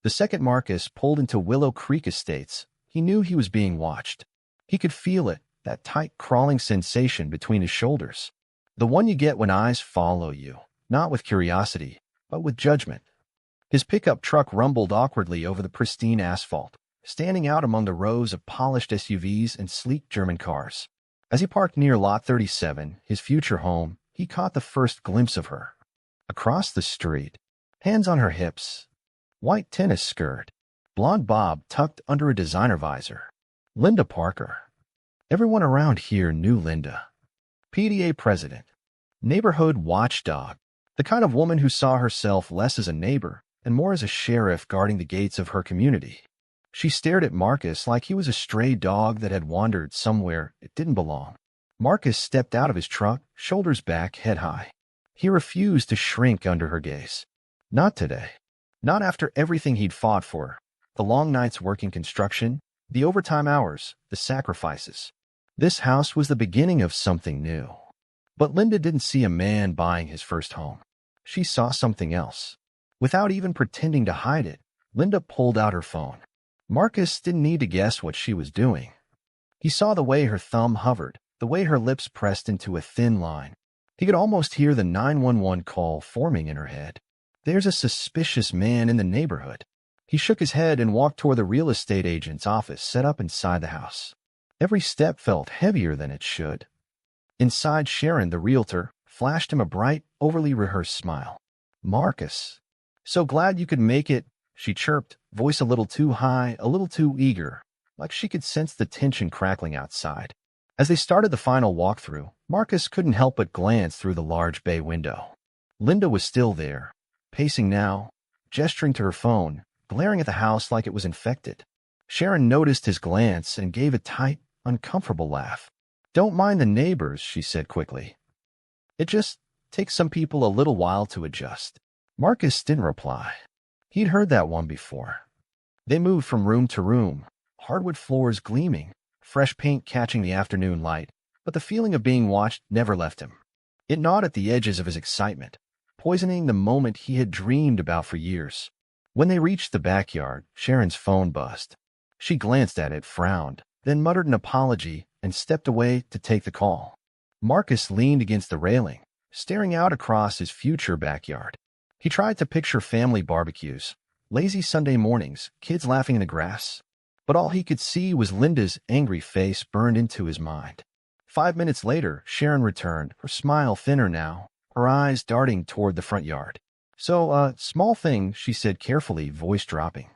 The second Marcus pulled into Willow Creek Estates, he knew he was being watched. He could feel it, that tight, crawling sensation between his shoulders. The one you get when eyes follow you, not with curiosity, but with judgment. His pickup truck rumbled awkwardly over the pristine asphalt, standing out among the rows of polished SUVs and sleek German cars. As he parked near Lot 37, his future home, he caught the first glimpse of her. Across the street, hands on her hips, white tennis skirt, blonde bob tucked under a designer visor. Linda Parker. Everyone around here knew Linda. PTA president, neighborhood watchdog, the kind of woman who saw herself less as a neighbor and more as a sheriff guarding the gates of her community. She stared at Marcus like he was a stray dog that had wandered somewhere it didn't belong. Marcus stepped out of his truck, shoulders back, head high. He refused to shrink under her gaze. Not today. Not after everything he'd fought for. The long nights working construction, the overtime hours, the sacrifices. This house was the beginning of something new. But Linda didn't see a man buying his first home. She saw something else. Without even pretending to hide it, Linda pulled out her phone. Marcus didn't need to guess what she was doing. He saw the way her thumb hovered, the way her lips pressed into a thin line. He could almost hear the 911 call forming in her head. There's a suspicious man in the neighborhood. He shook his head and walked toward the real estate agent's office set up inside the house. Every step felt heavier than it should. Inside, Sharon, the realtor, flashed him a bright, overly rehearsed smile. Marcus. So glad you could make it, she chirped, voice a little too high, a little too eager, like she could sense the tension crackling outside. As they started the final walkthrough, Marcus couldn't help but glance through the large bay window. Linda was still there, pacing now, gesturing to her phone, glaring at the house like it was infected. Sharon noticed his glance and gave a tight, uncomfortable laugh. Don't mind the neighbors, she said quickly. It just takes some people a little while to adjust. Marcus didn't reply. He'd heard that one before. They moved from room to room, hardwood floors gleaming, fresh paint catching the afternoon light, but the feeling of being watched never left him. It gnawed at the edges of his excitement, poisoning the moment he had dreamed about for years. When they reached the backyard, Sharon's phone buzzed. She glanced at it, frowned, then muttered an apology and stepped away to take the call. Marcus leaned against the railing, staring out across his future backyard. He tried to picture family barbecues, lazy Sunday mornings, kids laughing in the grass. But all he could see was Linda's angry face burned into his mind. 5 minutes later, Sharon returned, her smile thinner now, her eyes darting toward the front yard. So, small thing, she said carefully, voice dropping.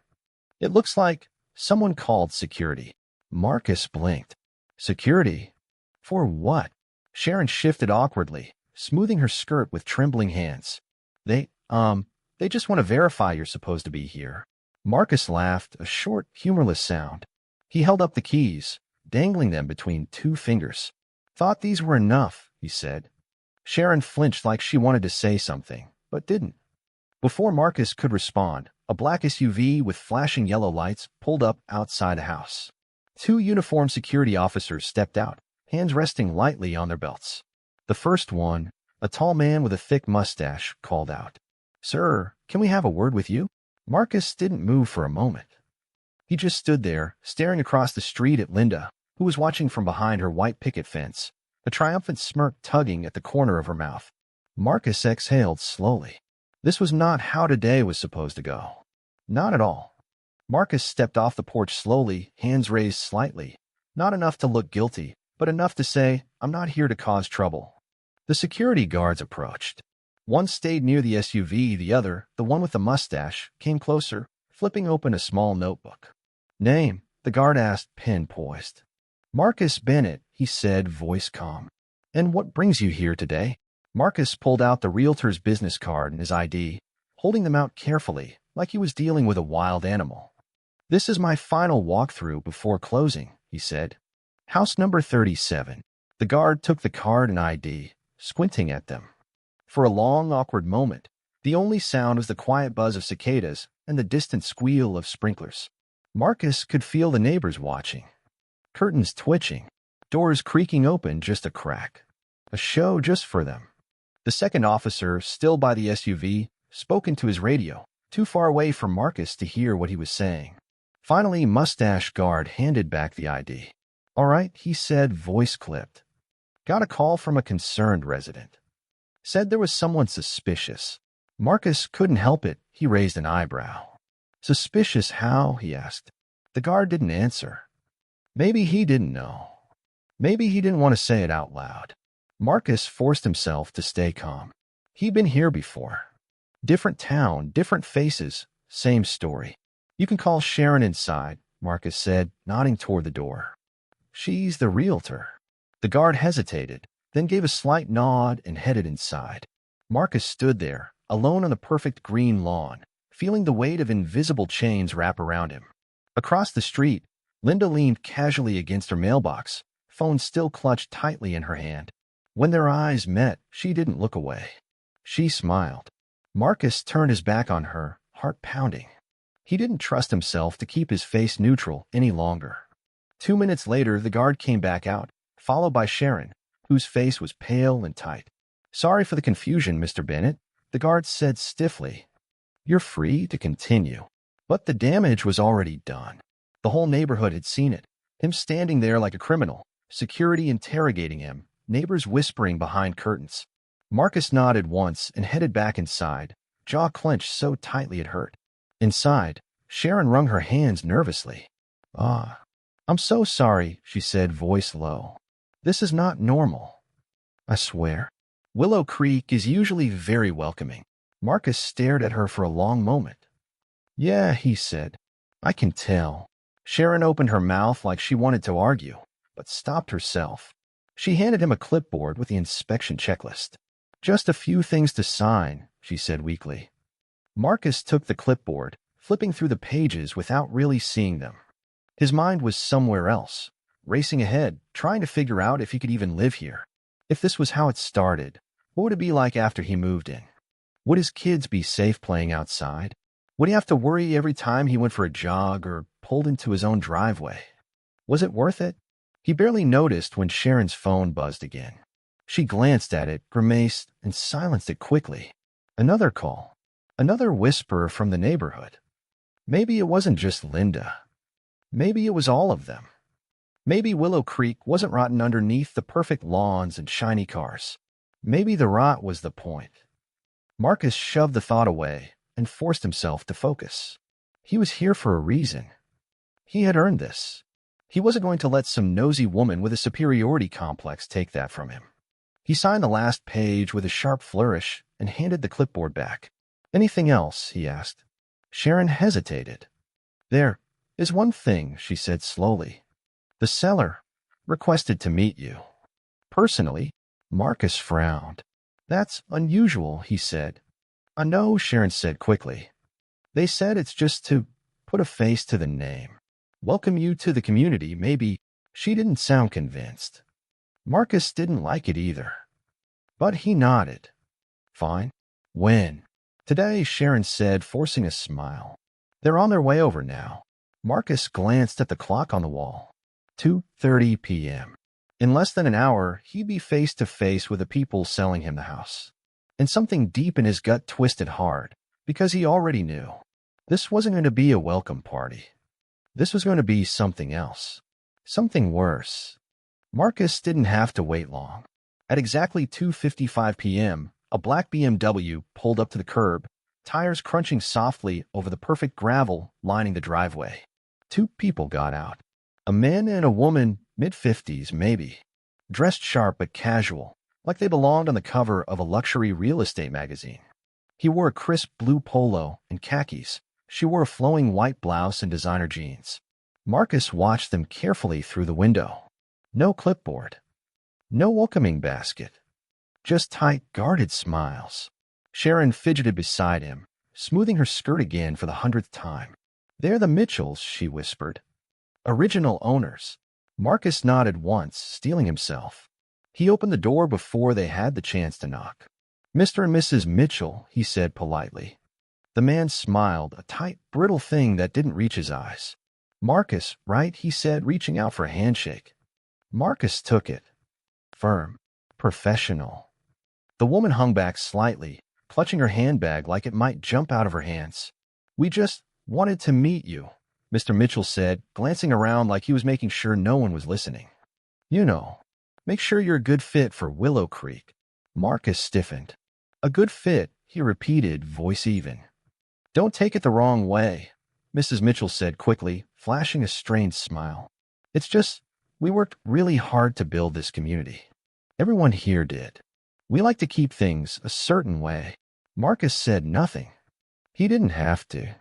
It looks like someone called security. Marcus blinked. Security? For what? Sharon shifted awkwardly, smoothing her skirt with trembling hands. They just want to verify you're supposed to be here. Marcus laughed, a short, humorless sound. He held up the keys, dangling them between 2 fingers. Thought these were enough, he said. Sharon flinched like she wanted to say something, but didn't. Before Marcus could respond, a black SUV with flashing yellow lights pulled up outside the house. 2 uniformed security officers stepped out, hands resting lightly on their belts. The first one, a tall man with a thick mustache, called out, Sir, can we have a word with you? Marcus didn't move for a moment. He just stood there, staring across the street at Linda, who was watching from behind her white picket fence, a triumphant smirk tugging at the corner of her mouth. Marcus exhaled slowly. This was not how today was supposed to go. Not at all. Marcus stepped off the porch slowly, hands raised slightly, not enough to look guilty, but enough to say, I'm not here to cause trouble. The security guards approached. One stayed near the SUV, the other, the one with the mustache, came closer, flipping open a small notebook. Name, the guard asked, pen poised. Marcus Bennett, he said, voice calm. And what brings you here today? Marcus pulled out the realtor's business card and his ID, holding them out carefully, like he was dealing with a wild animal. This is my final walkthrough before closing, he said. House number 37. The guard took the card and ID, squinting at them. For a long, awkward moment, the only sound was the quiet buzz of cicadas and the distant squeal of sprinklers. Marcus could feel the neighbors watching. Curtains twitching, doors creaking open just a crack. A show just for them. The second officer, still by the SUV, spoke into his radio, too far away for Marcus to hear what he was saying. Finally, Mustache Guard handed back the ID. "All right," he said, voice clipped. "Got a call from a concerned resident. Said there was someone suspicious." Marcus couldn't help it. He raised an eyebrow. "Suspicious how?" he asked. The guard didn't answer. Maybe he didn't know. Maybe he didn't want to say it out loud. Marcus forced himself to stay calm. He'd been here before. Different town, different faces, same story. "You can call Sharon inside," Marcus said, nodding toward the door. "She's the realtor." The guard hesitated, then gave a slight nod and headed inside. Marcus stood there, alone on the perfect green lawn, feeling the weight of invisible chains wrap around him. Across the street, Linda leaned casually against her mailbox, phone still clutched tightly in her hand. When their eyes met, she didn't look away. She smiled. Marcus turned his back on her, heart pounding. He didn't trust himself to keep his face neutral any longer. 2 minutes later, the guard came back out, followed by Sharon, whose face was pale and tight. "Sorry for the confusion, Mr. Bennett," the guard said stiffly. "You're free to continue." But the damage was already done. The whole neighborhood had seen it. Him standing there like a criminal, security interrogating him, neighbors whispering behind curtains. Marcus nodded once and headed back inside, jaw clenched so tightly it hurt. Inside, Sharon wrung her hands nervously. I'm so sorry," she said, voice low. "This is not normal. I swear." Willow Creek is usually very welcoming. Marcus stared at her for a long moment. "Yeah," he said. "I can tell." Sharon opened her mouth like she wanted to argue, but stopped herself. She handed him a clipboard with the inspection checklist. "Just a few things to sign," she said weakly. Marcus took the clipboard, flipping through the pages without really seeing them. His mind was somewhere else, racing ahead, trying to figure out if he could even live here. If this was how it started, what would it be like after he moved in? Would his kids be safe playing outside? Would he have to worry every time he went for a jog or pulled into his own driveway? Was it worth it? He barely noticed when Sharon's phone buzzed again. She glanced at it, grimaced, and silenced it quickly. Another call. Another whisper from the neighborhood. Maybe it wasn't just Linda. Maybe it was all of them. Maybe Willow Creek wasn't rotten underneath the perfect lawns and shiny cars. Maybe the rot was the point. Marcus shoved the thought away and forced himself to focus. He was here for a reason. He had earned this. He wasn't going to let some nosy woman with a superiority complex take that from him. He signed the last page with a sharp flourish and handed the clipboard back. "Anything else?" he asked. Sharon hesitated. "There is one thing," she said slowly. "The seller requested to meet you." Personally, Marcus frowned. "That's unusual," he said. "I know," Sharon said quickly. "They said it's just to put a face to the name. Welcome you to the community, maybe." She didn't sound convinced. Marcus didn't like it either. But he nodded. "Fine. When?" "Today," Sharon said, forcing a smile. "They're on their way over now." Marcus glanced at the clock on the wall. 2:30 p.m. In less than an hour, he'd be face to face with the people selling him the house. And something deep in his gut twisted hard, because he already knew. This wasn't going to be a welcome party. This was going to be something else. Something worse. Marcus didn't have to wait long. At exactly 2:55 p.m., a black BMW pulled up to the curb, tires crunching softly over the perfect gravel lining the driveway. Two people got out. A man and a woman, mid-50s maybe, dressed sharp but casual, like they belonged on the cover of a luxury real estate magazine. He wore a crisp blue polo and khakis. She wore a flowing white blouse and designer jeans. Marcus watched them carefully through the window. No clipboard. No welcoming basket. Just tight, guarded smiles. Sharon fidgeted beside him, smoothing her skirt again for the 100th time. "They're the Mitchells," she whispered. "Original owners." Marcus nodded once, steeling himself. He opened the door before they had the chance to knock. "Mr. and Mrs. Mitchell," he said politely. The man smiled, a tight, brittle thing that didn't reach his eyes. "Marcus, right?" he said, reaching out for a handshake. Marcus took it. Firm. Professional. The woman hung back slightly, clutching her handbag like it might jump out of her hands. We just wanted to meet you, Mr. Mitchell said, glancing around like he was making sure no one was listening. You know, make sure you're a good fit for Willow Creek. Marcus stiffened. A good fit, he repeated, voice even. Don't take it the wrong way, Mrs. Mitchell said quickly, flashing a strained smile. It's just, we worked really hard to build this community. Everyone here did. We like to keep things a certain way. Marcus said nothing. He didn't have to.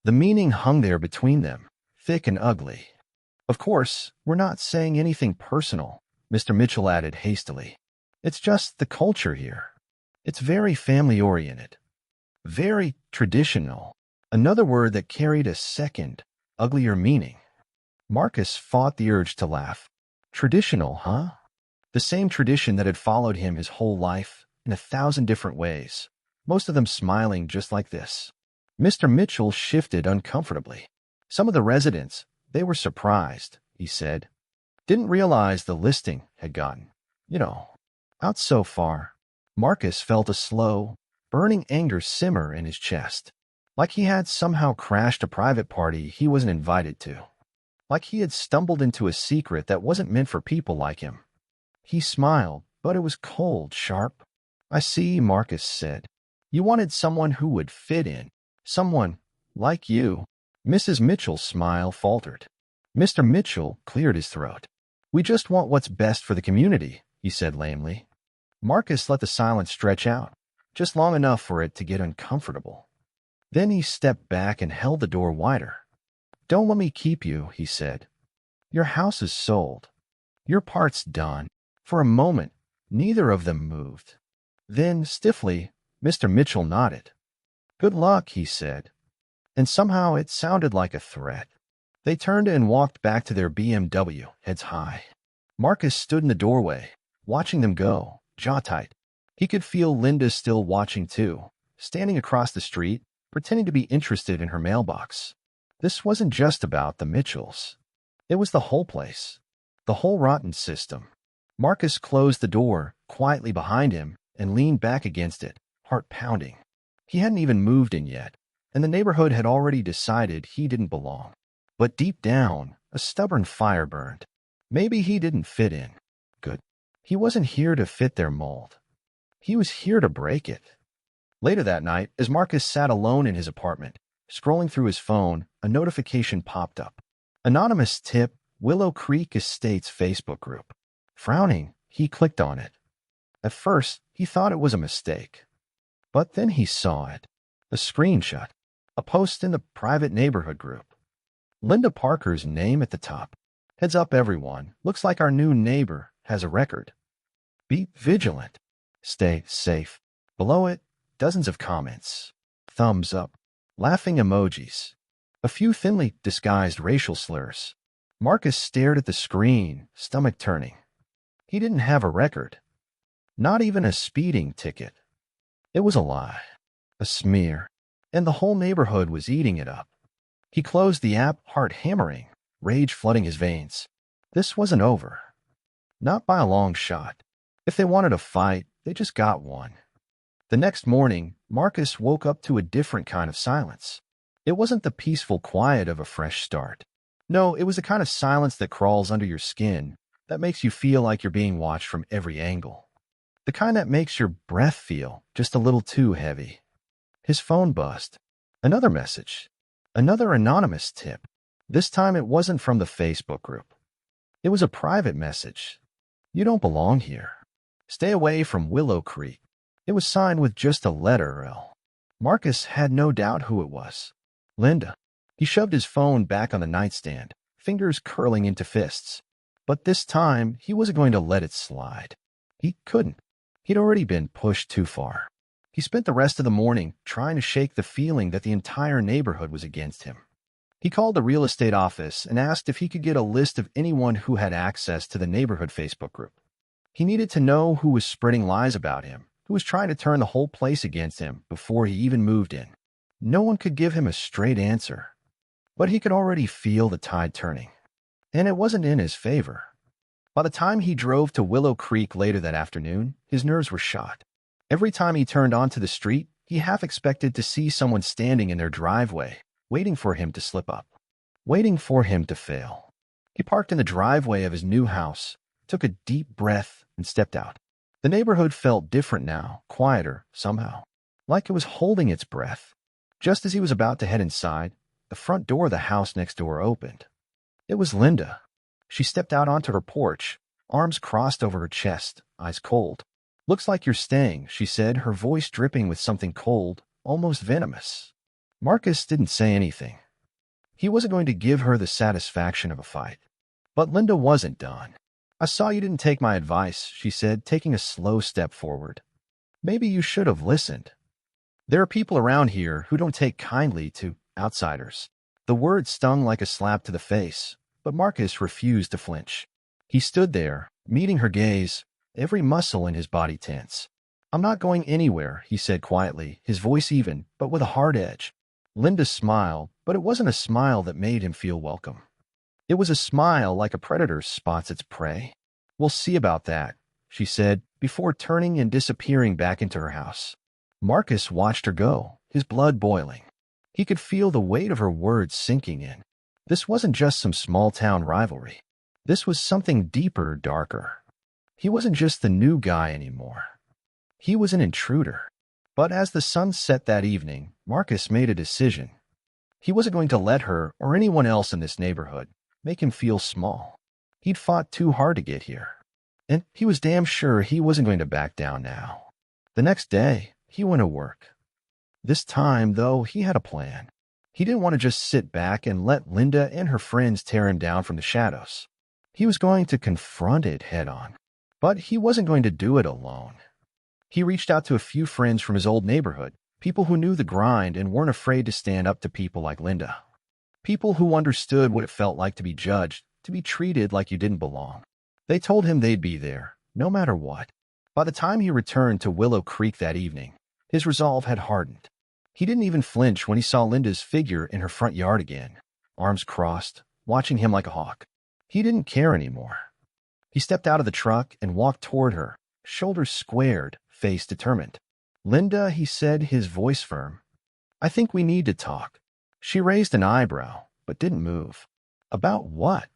The meaning hung there between them, thick and ugly. Of course, we're not saying anything personal, Mr. Mitchell added hastily. It's just the culture here. It's very family-oriented. Very traditional. Another word that carried a second, uglier meaning. Marcus fought the urge to laugh. Traditional, huh? The same tradition that had followed him his whole life, in 1,000 different ways, most of them smiling just like this. Mr. Mitchell shifted uncomfortably. Some of the residents, they were surprised, he said. Didn't realize the listing had gotten, out so far. Marcus felt a slow, burning anger simmer in his chest, like he had somehow crashed a private party he wasn't invited to, like he had stumbled into a secret that wasn't meant for people like him. He smiled, but it was cold, sharp. I see, Marcus said. You wanted someone who would fit in, someone like you. Mrs. Mitchell's smile faltered. Mr. Mitchell cleared his throat. We just want what's best for the community, he said lamely. Marcus let the silence stretch out, just long enough for it to get uncomfortable. Then he stepped back and held the door wider. Don't let me keep you, he said. Your house is sold. Your part's done. For a moment, neither of them moved. Then, stiffly, Mr. Mitchell nodded. Good luck, he said. And somehow it sounded like a threat. They turned and walked back to their BMW, heads high. Marcus stood in the doorway, watching them go, jaw tight. He could feel Linda still watching too, standing across the street, pretending to be interested in her mailbox. This wasn't just about the Mitchells. It was the whole place, the whole rotten system. Marcus closed the door quietly behind him and leaned back against it, heart pounding. He hadn't even moved in yet, and the neighborhood had already decided he didn't belong. But deep down, a stubborn fire burned. Maybe he didn't fit in. Good. He wasn't here to fit their mold. He was here to break it. Later that night, as Marcus sat alone in his apartment, scrolling through his phone, a notification popped up. Anonymous tip, Willow Creek Estates Facebook group. Frowning, he clicked on it. At first, he thought it was a mistake. But then he saw it. A screenshot. A post in the private neighborhood group. Linda Parker's name at the top. Heads up, everyone. Looks like our new neighbor has a record. Be vigilant. Stay safe. Below it, dozens of comments. Thumbs up. Laughing emojis. A few thinly disguised racial slurs. Marcus stared at the screen, stomach turning. He didn't have a record. Not even a speeding ticket. It was a lie. A smear. And the whole neighborhood was eating it up. He closed the app, heart hammering, rage flooding his veins. This wasn't over. Not by a long shot. If they wanted a fight, they just got one. The next morning, Marcus woke up to a different kind of silence. It wasn't the peaceful quiet of a fresh start. No, it was the kind of silence that crawls under your skin, that makes you feel like you're being watched from every angle. The kind that makes your breath feel just a little too heavy. His phone buzzed. Another message. Another anonymous tip. This time it wasn't from the Facebook group. It was a private message. You don't belong here. Stay away from Willow Creek. It was signed with just a letter L. Marcus had no doubt who it was. Linda. He shoved his phone back on the nightstand, fingers curling into fists. But this time, he wasn't going to let it slide. He couldn't. He'd already been pushed too far. He spent the rest of the morning trying to shake the feeling that the entire neighborhood was against him. He called the real estate office and asked if he could get a list of anyone who had access to the neighborhood Facebook group. He needed to know who was spreading lies about him, who was trying to turn the whole place against him before he even moved in. No one could give him a straight answer. But he could already feel the tide turning. And it wasn't in his favor. By the time he drove to Willow Creek later that afternoon, his nerves were shot. Every time he turned onto the street, He half expected to see someone standing in their driveway, waiting for him to slip up, waiting for him to fail. He parked in the driveway of his new house, took a deep breath, and stepped out. The neighborhood felt different now, quieter, somehow, like it was holding its breath. Just as he was about to head inside, the front door of the house next door opened. It was Linda. She stepped out onto her porch, arms crossed over her chest, eyes cold. "Looks like you're staying," she said, her voice dripping with something cold, almost venomous. Marcus didn't say anything. He wasn't going to give her the satisfaction of a fight. But Linda wasn't done. "I saw you didn't take my advice," she said, taking a slow step forward. "Maybe you should have listened. There are people around here who don't take kindly to outsiders." The word stung like a slap to the face, but Marcus refused to flinch. He stood there, meeting her gaze, every muscle in his body tense. "I'm not going anywhere," he said quietly, his voice even, but with a hard edge. Linda smiled, but it wasn't a smile that made him feel welcome. It was a smile like a predator spots its prey. "We'll see about that," she said, before turning and disappearing back into her house. Marcus watched her go, his blood boiling. He could feel the weight of her words sinking in. This wasn't just some small-town rivalry. This was something deeper, darker. He wasn't just the new guy anymore. He was an intruder. But as the sun set that evening, Marcus made a decision. He wasn't going to let her, or anyone else in this neighborhood, make him feel small. He'd fought too hard to get here. And he was damn sure he wasn't going to back down now. The next day, he went to work. This time, though, he had a plan. He didn't want to just sit back and let Linda and her friends tear him down from the shadows. He was going to confront it head-on. But he wasn't going to do it alone. He reached out to a few friends from his old neighborhood, people who knew the grind and weren't afraid to stand up to people like Linda. People who understood what it felt like to be judged, to be treated like you didn't belong. They told him they'd be there, no matter what. By the time he returned to Willow Creek that evening, his resolve had hardened. He didn't even flinch when he saw Linda's figure in her front yard again, arms crossed, watching him like a hawk. He didn't care anymore. He stepped out of the truck and walked toward her, shoulders squared, face determined. "Linda," he said, his voice firm, "I think we need to talk." She raised an eyebrow, but didn't move. "About what?"